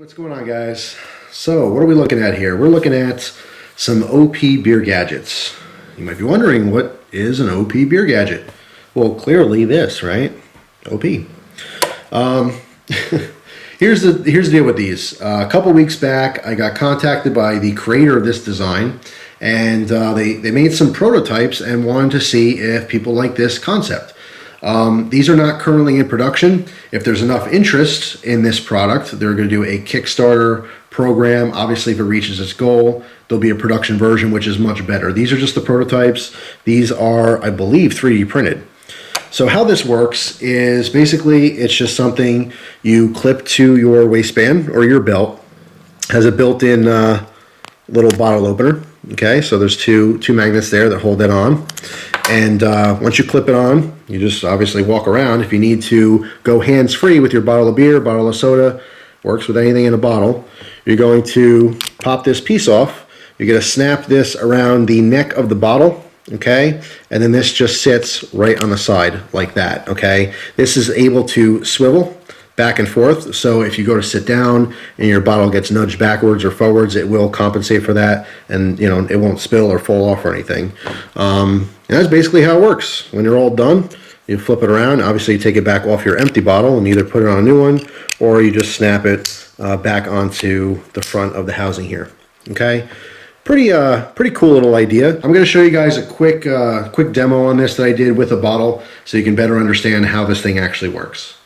What's going on, guys? So what are we looking at here? We're looking at some OP beer gadgets. You might be wondering, what is an OP beer gadget? Well, clearly this, right? OP. Here's the deal with these. A couple weeks back, I got contacted by the creator of this design, and they made some prototypes and wanted to see if people like this concept. These are not currently in production. If there's enough interest in this product, they're going to do a Kickstarter program. Obviously, if it reaches its goal, there'll be a production version, which is much better. These are just the prototypes. These are, I believe, 3D printed. So how this works is basically it's just something you clip to your waistband or your belt. It has a built-in little bottle opener. Okay, so there's two magnets there that hold that on. And once you clip it on, you just obviously walk around. If you need to go hands-free with your bottle of beer, bottle of soda, works with anything in a bottle, you're going to pop this piece off. You're going to snap this around the neck of the bottle, okay? And then this just sits right on the side like that, okay? This is able to swivel back and forth, so if you go to sit down and your bottle gets nudged backwards or forwards, it will compensate for that, and you know it won't spill or fall off or anything. And that's basically how it works. When you're all done, you flip it around. Obviously, you take it back off your empty bottle and either put it on a new one, or you just snap it back onto the front of the housing here. Okay, pretty cool little idea. I'm going to show you guys a quick demo on this that I did with a bottle, so you can better understand how this thing actually works.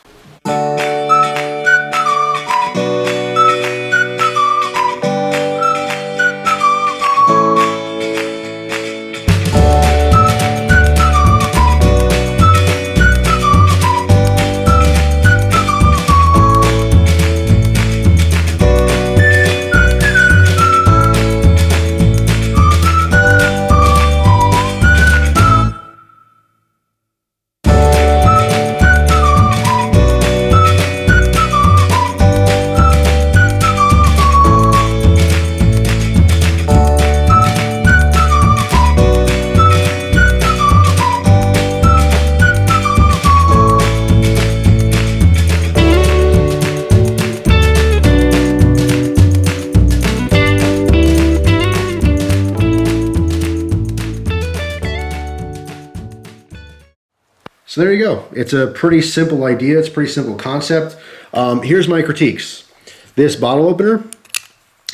So there you go. It's a pretty simple idea. It's a pretty simple concept. Here's my critiques. This bottle opener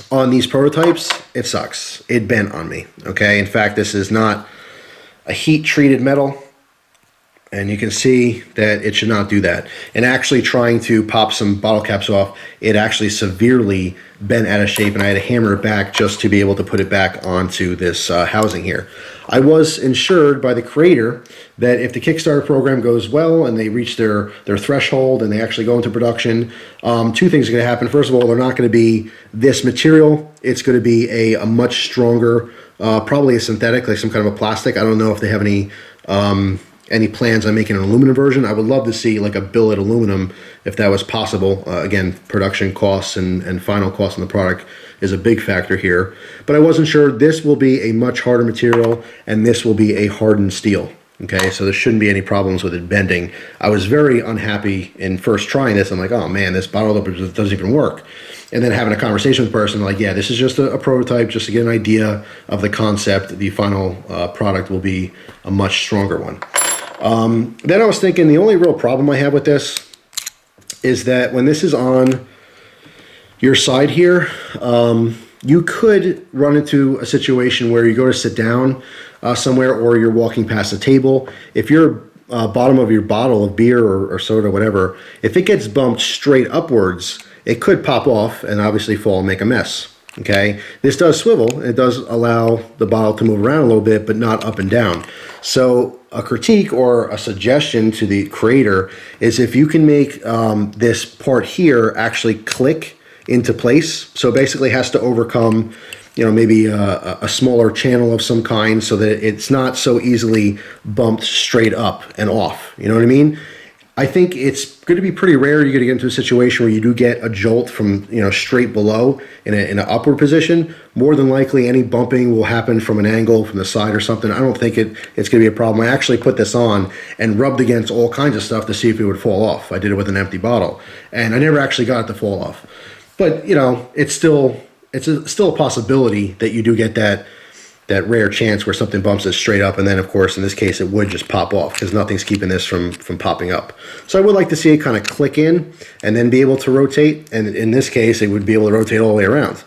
on these prototypes, it sucks. It bent on me, okay? In fact, this is not a heat-treated metal, and you can see that it should not do that. And actually trying to pop some bottle caps off, it actually severely bent out of shape, and I had to hammer it back just to be able to put it back onto this housing here. I was insured by the creator that if the Kickstarter program goes well and they reach their threshold and they actually go into production, two things are going to happen. First of all, they're not going to be this material. It's going to be a much stronger, probably a synthetic, like some kind of a plastic. I don't know if they have any plans on making an aluminum version. I would love to see like a billet aluminum if that was possible. Again, production costs and final cost on the product is a big factor here. But I wasn't sure. This will be a much harder material, and this will be a hardened steel. Okay, so there shouldn't be any problems with it bending. I was very unhappy in first trying this. I'm like, oh man, this bottle opener doesn't even work. And then having a conversation with the person, like, yeah, this is just a prototype, just to get an idea of the concept. The final product will be a much stronger one. Then I was thinking the only real problem I have with this is that when this is on your side here, you could run into a situation where you go to sit down somewhere, or you're walking past a table. If your bottom of your bottle of beer or soda, whatever, if it gets bumped straight upwards, it could pop off and obviously fall and make a mess. Okay, this does swivel. It does allow the bottle to move around a little bit, but not up and down. So a critique or a suggestion to the creator is if you can make this part here actually click into place. So it basically has to overcome, you know, maybe a smaller channel of some kind so that it's not so easily bumped straight up and off. You know what I mean? I think it's going to be pretty rare you're going to get into a situation where you do get a jolt from, you know, straight below in an upward position. More than likely, any bumping will happen from an angle, from the side or something. I don't think it's going to be a problem. I actually put this on and rubbed against all kinds of stuff to see if it would fall off. I did it with an empty bottle, and I never actually got it to fall off. But you know, still a possibility that you do get that rare chance where something bumps it straight up, and then of course in this case it would just pop off because nothing's keeping this from popping up. So I would like to see it kind of click in and then be able to rotate, and in this case it would be able to rotate all the way around.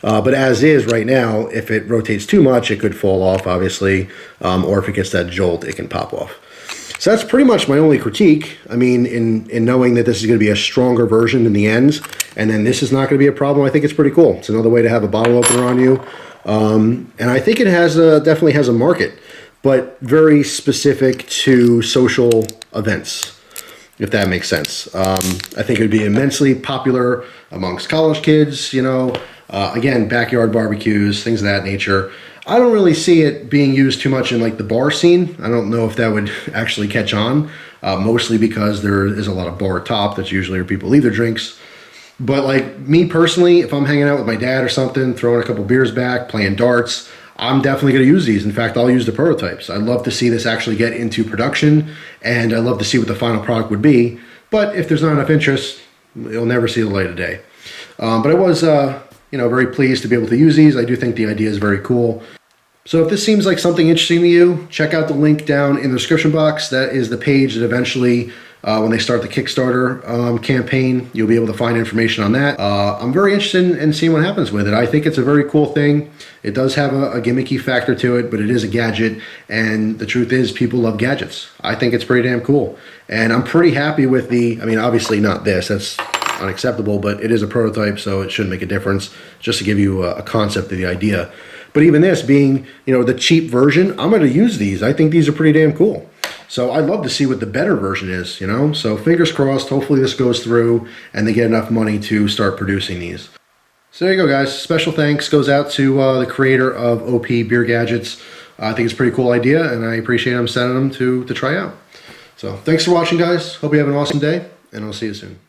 But as is right now, if it rotates too much it could fall off, obviously, or if it gets that jolt it can pop off. So that's pretty much my only critique. I mean, in knowing that this is going to be a stronger version in the ends, and then this is not going to be a problem, I think it's pretty cool. It's another way to have a bottle opener on you. And I think it definitely has a market, but very specific to social events, if that makes sense. I think it would be immensely popular amongst college kids, you know, again, backyard barbecues, things of that nature. I don't really see it being used too much in like the bar scene. I don't know if that would actually catch on, mostly because there is a lot of bar top. That's usually where people leave their drinks. But like me personally, if I'm hanging out with my dad or something, throwing a couple beers back, playing darts, I'm definitely going to use these. In fact, I'll use the prototypes. I'd love to see this actually get into production, and I'd love to see what the final product would be. But if there's not enough interest, you'll never see the light of day. But I was, you know, very pleased to be able to use these. I do think the idea is very cool. So if this seems like something interesting to you, check out the link down in the description box. That is the page that eventually, when they start the Kickstarter campaign, you'll be able to find information on that. I'm very interested in seeing what happens with it. I think it's a very cool thing. It does have a gimmicky factor to it, but it is a gadget, and the truth is people love gadgets. I think it's pretty damn cool. And I'm pretty happy with I mean, obviously not this, that's unacceptable, but it is a prototype, so it shouldn't make a difference, just to give you a concept of the idea. But even this being, you know, the cheap version, I'm going to use these. I think these are pretty damn cool. So I'd love to see what the better version is, you know. So fingers crossed, hopefully this goes through and they get enough money to start producing these. So there you go, guys. Special thanks goes out to the creator of OP Beer Gadgets. I think it's a pretty cool idea, and I appreciate him sending them to try out. So thanks for watching, guys. Hope you have an awesome day, and I'll see you soon.